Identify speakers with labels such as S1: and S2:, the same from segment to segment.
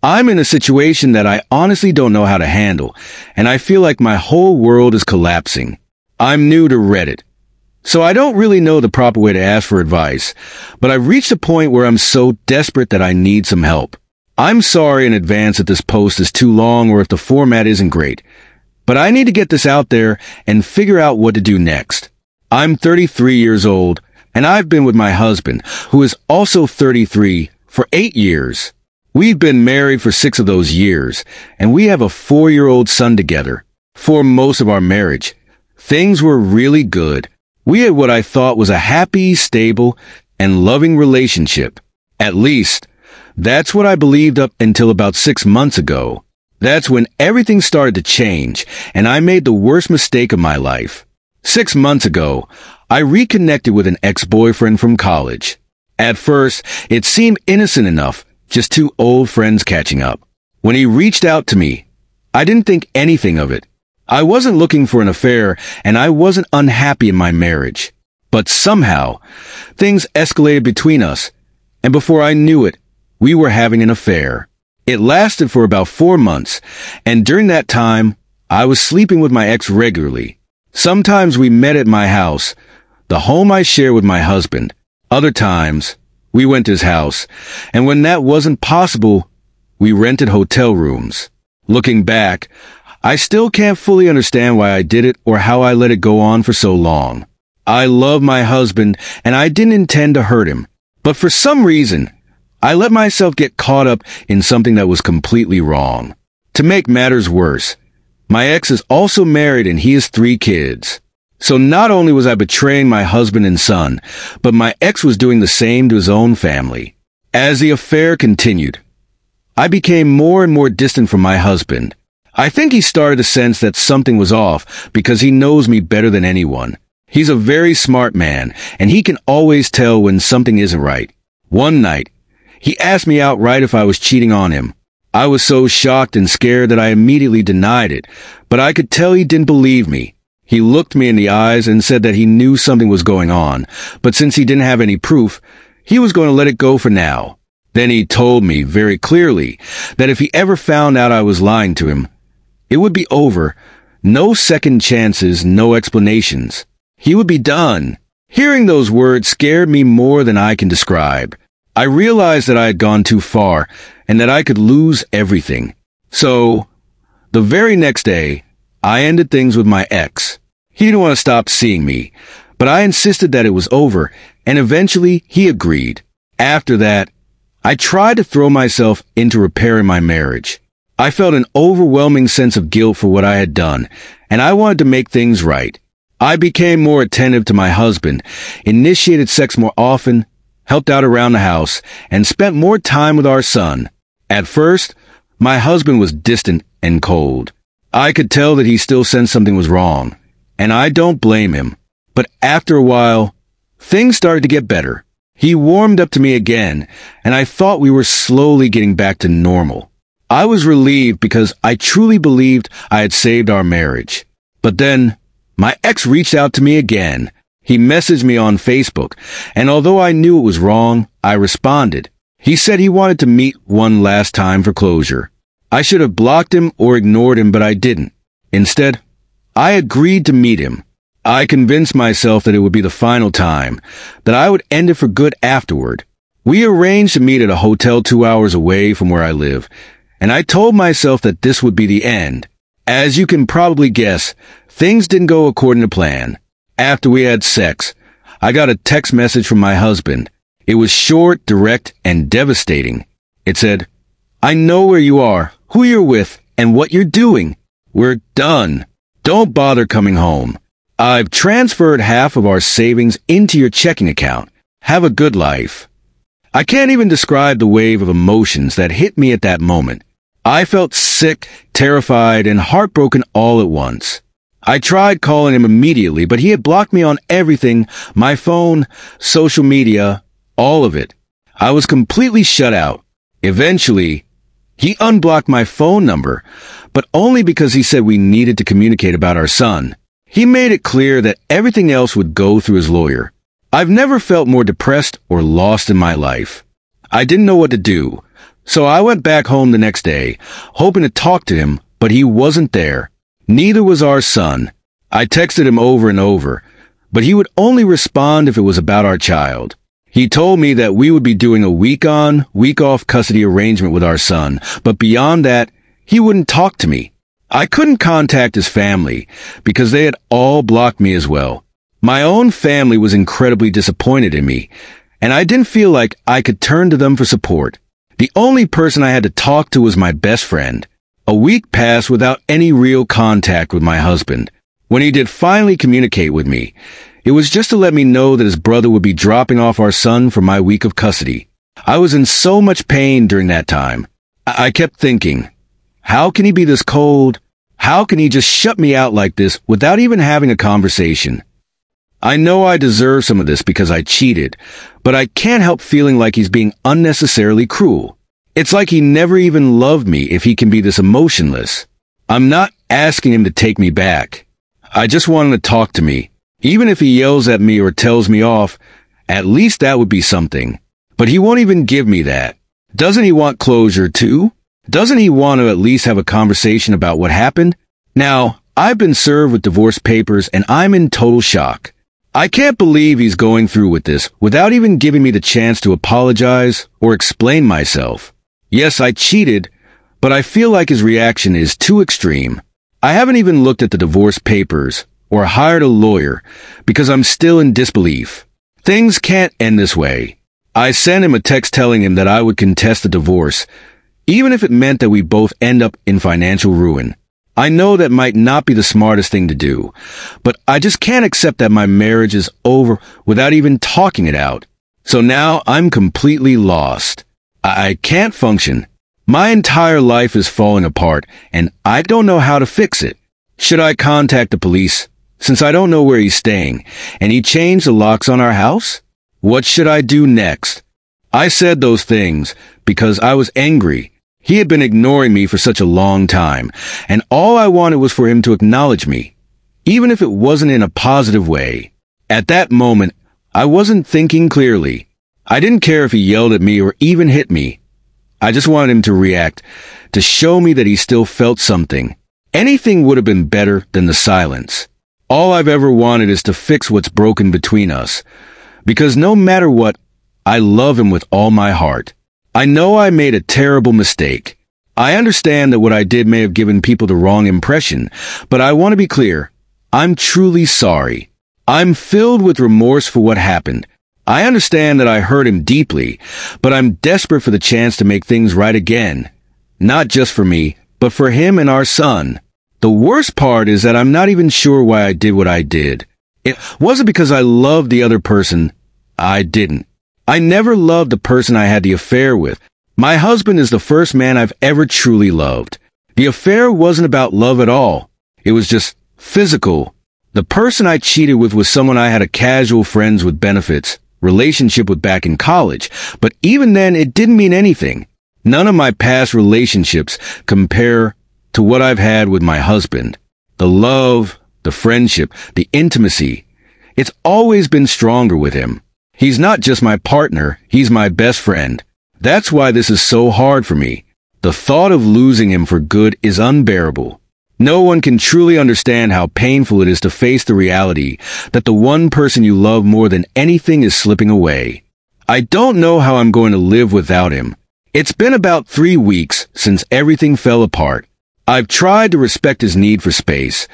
S1: I'm in a situation that I honestly don't know how to handle, and I feel like my whole world is collapsing. I'm new to Reddit, so I don't really know the proper way to ask for advice, but I've reached a point where I'm so desperate that I need some help. I'm sorry in advance if this post is too long or if the format isn't great, but I need to get this out there and figure out what to do next. I'm 33 years old, and I've been with my husband, who is also 33, for 8 years. We've been married for 6 of those years, and we have a 4-year-old son together. For most of our marriage, things were really good. We had what I thought was a happy, stable, and loving relationship. At least, that's what I believed up until about 6 months ago. That's when everything started to change, and I made the worst mistake of my life. 6 months ago, I reconnected with an ex-boyfriend from college. At first, it seemed innocent enough, just 2 old friends catching up. When he reached out to me, I didn't think anything of it. I wasn't looking for an affair, and I wasn't unhappy in my marriage. But somehow, things escalated between us, and before I knew it, we were having an affair. It lasted for about 4 months, and during that time, I was sleeping with my ex regularly. Sometimes we met at my house, the home I share with my husband. Other times, we went to his house, and when that wasn't possible, we rented hotel rooms. Looking back, I still can't fully understand why I did it or how I let it go on for so long. I love my husband, and I didn't intend to hurt him. But for some reason, I let myself get caught up in something that was completely wrong. To make matters worse, my ex is also married and he has 3 kids. So not only was I betraying my husband and son, but my ex was doing the same to his own family. As the affair continued, I became more and more distant from my husband. I think he started to sense that something was off because he knows me better than anyone. He's a very smart man, and he can always tell when something isn't right. One night, he asked me outright if I was cheating on him. I was so shocked and scared that I immediately denied it, but I could tell he didn't believe me. He looked me in the eyes and said that he knew something was going on, but since he didn't have any proof, he was going to let it go for now. Then he told me very clearly that if he ever found out I was lying to him, it would be over. No second chances, no explanations. He would be done. Hearing those words scared me more than I can describe. I realized that I had gone too far and that I could lose everything. So, the very next day, I ended things with my ex. He didn't want to stop seeing me, but I insisted that it was over, and eventually he agreed. After that, I tried to throw myself into repairing my marriage. I felt an overwhelming sense of guilt for what I had done, and I wanted to make things right. I became more attentive to my husband, initiated sex more often, helped out around the house, and spent more time with our son. At first, my husband was distant and cold. I could tell that he still sensed something was wrong, and I don't blame him. But after a while, things started to get better. He warmed up to me again, and I thought we were slowly getting back to normal. I was relieved because I truly believed I had saved our marriage. But then, my ex reached out to me again. He messaged me on Facebook, and although I knew it was wrong, I responded. He said he wanted to meet one last time for closure. I should have blocked him or ignored him, but I didn't. Instead, I agreed to meet him. I convinced myself that it would be the final time, that I would end it for good afterward. We arranged to meet at a hotel 2 hours away from where I live, and I told myself that this would be the end. As you can probably guess, things didn't go according to plan. After we had sex, I got a text message from my husband. It was short, direct, and devastating. It said, "I know where you are, who you're with, and what you're doing. We're done. Don't bother coming home. I've transferred half of our savings into your checking account. Have a good life." I can't even describe the wave of emotions that hit me at that moment. I felt sick, terrified, and heartbroken all at once. I tried calling him immediately, but he had blocked me on everything, my phone, social media, all of it. I was completely shut out. Eventually, he unblocked my phone number, but only because he said we needed to communicate about our son. He made it clear that everything else would go through his lawyer. I've never felt more depressed or lost in my life. I didn't know what to do, So I went back home the next day, hoping to talk to him, but he wasn't there. Neither was our son. I texted him over and over, but he would only respond if it was about our child. He told me that we would be doing a week-on, week-off custody arrangement with our son, but beyond that, he wouldn't talk to me. I couldn't contact his family because they had all blocked me as well. My own family was incredibly disappointed in me, and I didn't feel like I could turn to them for support. The only person I had to talk to was my best friend. A week passed without any real contact with my husband. When he did finally communicate with me, it was just to let me know that his brother would be dropping off our son for my week of custody. I was in so much pain during that time. I kept thinking, how can he be this cold? How can he just shut me out like this without even having a conversation? I know I deserve some of this because I cheated, but I can't help feeling like he's being unnecessarily cruel. It's like he never even loved me if he can be this emotionless. I'm not asking him to take me back. I just want him to talk to me. Even if he yells at me or tells me off, at least that would be something. But he won't even give me that. Doesn't he want closure too? Doesn't he want to at least have a conversation about what happened? Now, I've been served with divorce papers and I'm in total shock. I can't believe he's going through with this without even giving me the chance to apologize or explain myself. Yes, I cheated, but I feel like his reaction is too extreme. I haven't even looked at the divorce papers or hired a lawyer because I'm still in disbelief. Things can't end this way. I sent him a text telling him that I would contest the divorce, even if it meant that we both end up in financial ruin. I know that might not be the smartest thing to do, but I just can't accept that my marriage is over without even talking it out. So now I'm completely lost. I can't function. My entire life is falling apart, and I don't know how to fix it. Should I contact the police, since I don't know where he's staying, and he changed the locks on our house? What should I do next? I said those things because I was angry. He had been ignoring me for such a long time, and all I wanted was for him to acknowledge me, even if it wasn't in a positive way. At that moment, I wasn't thinking clearly. I didn't care if he yelled at me or even hit me. I just wanted him to react, to show me that he still felt something. Anything would have been better than the silence. All I've ever wanted is to fix what's broken between us, because no matter what, I love him with all my heart. I know I made a terrible mistake. I understand that what I did may have given people the wrong impression, but I want to be clear. I'm truly sorry. I'm filled with remorse for what happened. I understand that I hurt him deeply, but I'm desperate for the chance to make things right again. Not just for me, but for him and our son. The worst part is that I'm not even sure why I did what I did. It wasn't because I loved the other person. I didn't. I never loved the person I had the affair with. My husband is the first man I've ever truly loved. The affair wasn't about love at all. It was just physical. The person I cheated with was someone I had a casual friends with benefits relationship with back in college, but even then it didn't mean anything. None of my past relationships compare to what I've had with my husband. The love, the friendship, the intimacy. It's always been stronger with him. He's not just my partner, he's my best friend. That's why this is so hard for me. The thought of losing him for good is unbearable. No one can truly understand how painful it is to face the reality that the one person you love more than anything is slipping away. I don't know how I'm going to live without him. It's been about 3 weeks since everything fell apart. I've tried to respect his need for space,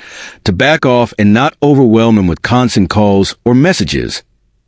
S1: to back off and not overwhelm him with constant calls or messages.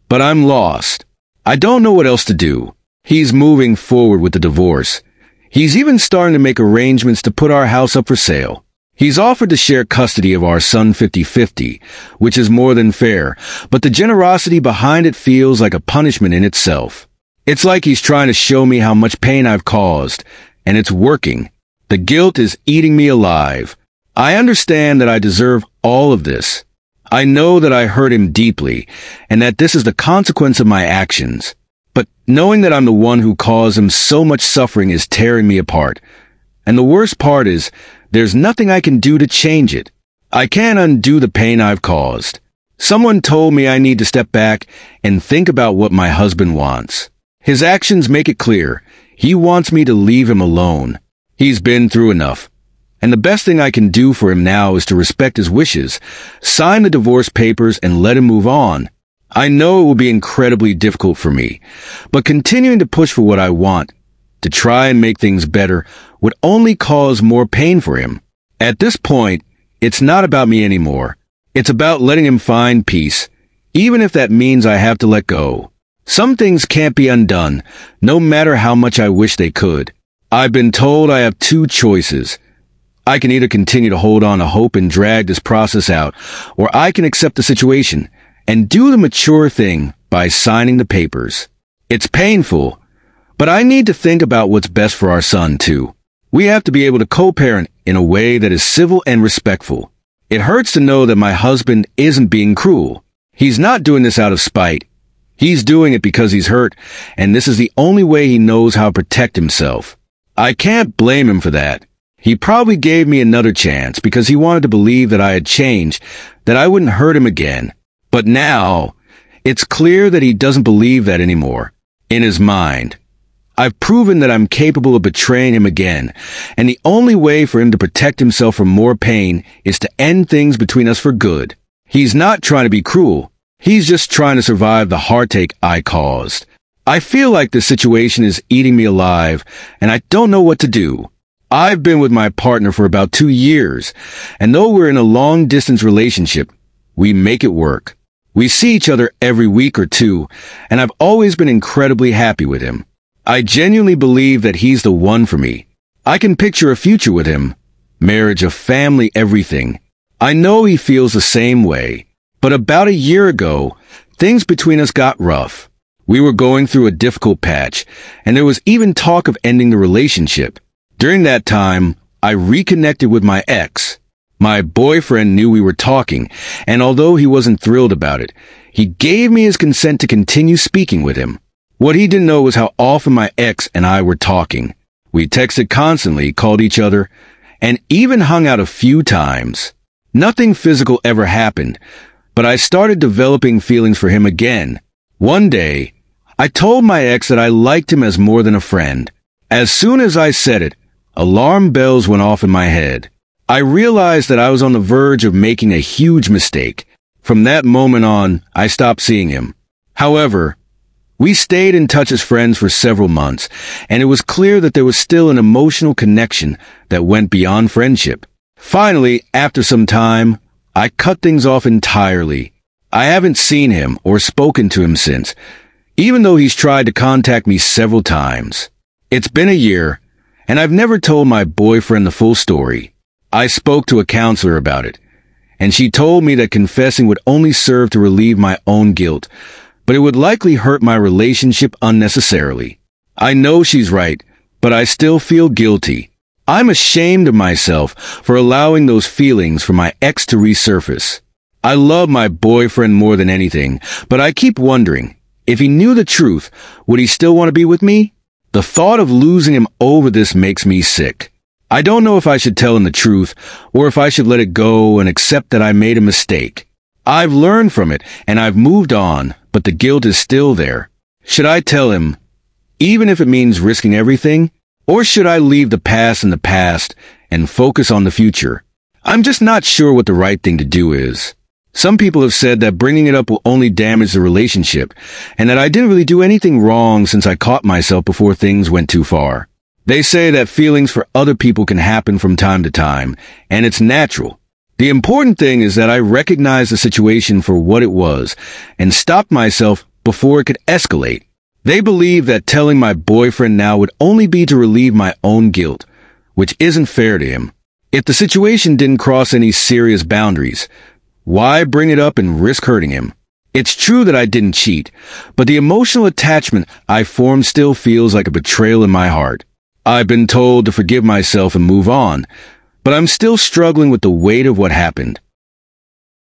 S1: But I'm lost. I don't know what else to do. He's moving forward with the divorce. He's even starting to make arrangements to put our house up for sale. He's offered to share custody of our son 50-50, which is more than fair, but the generosity behind it feels like a punishment in itself. It's like he's trying to show me how much pain I've caused, and it's working. The guilt is eating me alive. I understand that I deserve all of this. I know that I hurt him deeply, and that this is the consequence of my actions. But knowing that I'm the one who caused him so much suffering is tearing me apart. And the worst part is, there's nothing I can do to change it. I can't undo the pain I've caused. Someone told me I need to step back and think about what my husband wants. His actions make it clear. He wants me to leave him alone. He's been through enough. And the best thing I can do for him now is to respect his wishes, sign the divorce papers, and let him move on. I know it will be incredibly difficult for me, but continuing to push for what I want, to try and make things better, would only cause more pain for him. At this point, it's not about me anymore. It's about letting him find peace, even if that means I have to let go. Some things can't be undone, no matter how much I wish they could. I've been told I have two choices. I can either continue to hold on to hope and drag this process out, or I can accept the situation and do the mature thing by signing the papers. It's painful, but I need to think about what's best for our son, too. We have to be able to co-parent in a way that is civil and respectful. It hurts to know that my husband isn't being cruel. He's not doing this out of spite. He's doing it because he's hurt, and this is the only way he knows how to protect himself. I can't blame him for that. He probably gave me another chance because he wanted to believe that I had changed, that I wouldn't hurt him again. But now, it's clear that he doesn't believe that anymore. In his mind, I've proven that I'm capable of betraying him again, and the only way for him to protect himself from more pain is to end things between us for good. He's not trying to be cruel. He's just trying to survive the heartache I caused. I feel like this situation is eating me alive, and I don't know what to do. I've been with my partner for about 2 years, and though we're in a long-distance relationship, we make it work. We see each other every week or two, and I've always been incredibly happy with him. I genuinely believe that he's the one for me. I can picture a future with him. Marriage, a family, everything. I know he feels the same way. But about a year ago, things between us got rough. We were going through a difficult patch, and there was even talk of ending the relationship. During that time, I reconnected with my ex. My boyfriend knew we were talking, and although he wasn't thrilled about it, he gave me his consent to continue speaking with him. What he didn't know was how often my ex and I were talking. We texted constantly, called each other, and even hung out a few times. Nothing physical ever happened, but I started developing feelings for him again. One day, I told my ex that I liked him as more than a friend. As soon as I said it, alarm bells went off in my head. I realized that I was on the verge of making a huge mistake. From that moment on, I stopped seeing him. However, we stayed in touch as friends for several months, and it was clear that there was still an emotional connection that went beyond friendship. Finally, after some time, I cut things off entirely. I haven't seen him or spoken to him since, even though he's tried to contact me several times. It's been a year, and I've never told my boyfriend the full story. I spoke to a counselor about it, and she told me that confessing would only serve to relieve my own guilt, but it would likely hurt my relationship unnecessarily. I know she's right, but I still feel guilty. I'm ashamed of myself for allowing those feelings for my ex to resurface. I love my boyfriend more than anything, but I keep wondering, if he knew the truth, would he still want to be with me? The thought of losing him over this makes me sick. I don't know if I should tell him the truth, or if I should let it go and accept that I made a mistake. I've learned from it, and I've moved on, but the guilt is still there. Should I tell him, even if it means risking everything? Or should I leave the past in the past and focus on the future? I'm just not sure what the right thing to do is. Some people have said that bringing it up will only damage the relationship, and that I didn't really do anything wrong since I caught myself before things went too far. They say that feelings for other people can happen from time to time, and it's natural. The important thing is that I recognized the situation for what it was, and stopped myself before it could escalate. They believe that telling my boyfriend now would only be to relieve my own guilt, which isn't fair to him. If the situation didn't cross any serious boundaries, why bring it up and risk hurting him? It's true that I didn't cheat, but the emotional attachment I formed still feels like a betrayal in my heart. I've been told to forgive myself and move on, but I'm still struggling with the weight of what happened.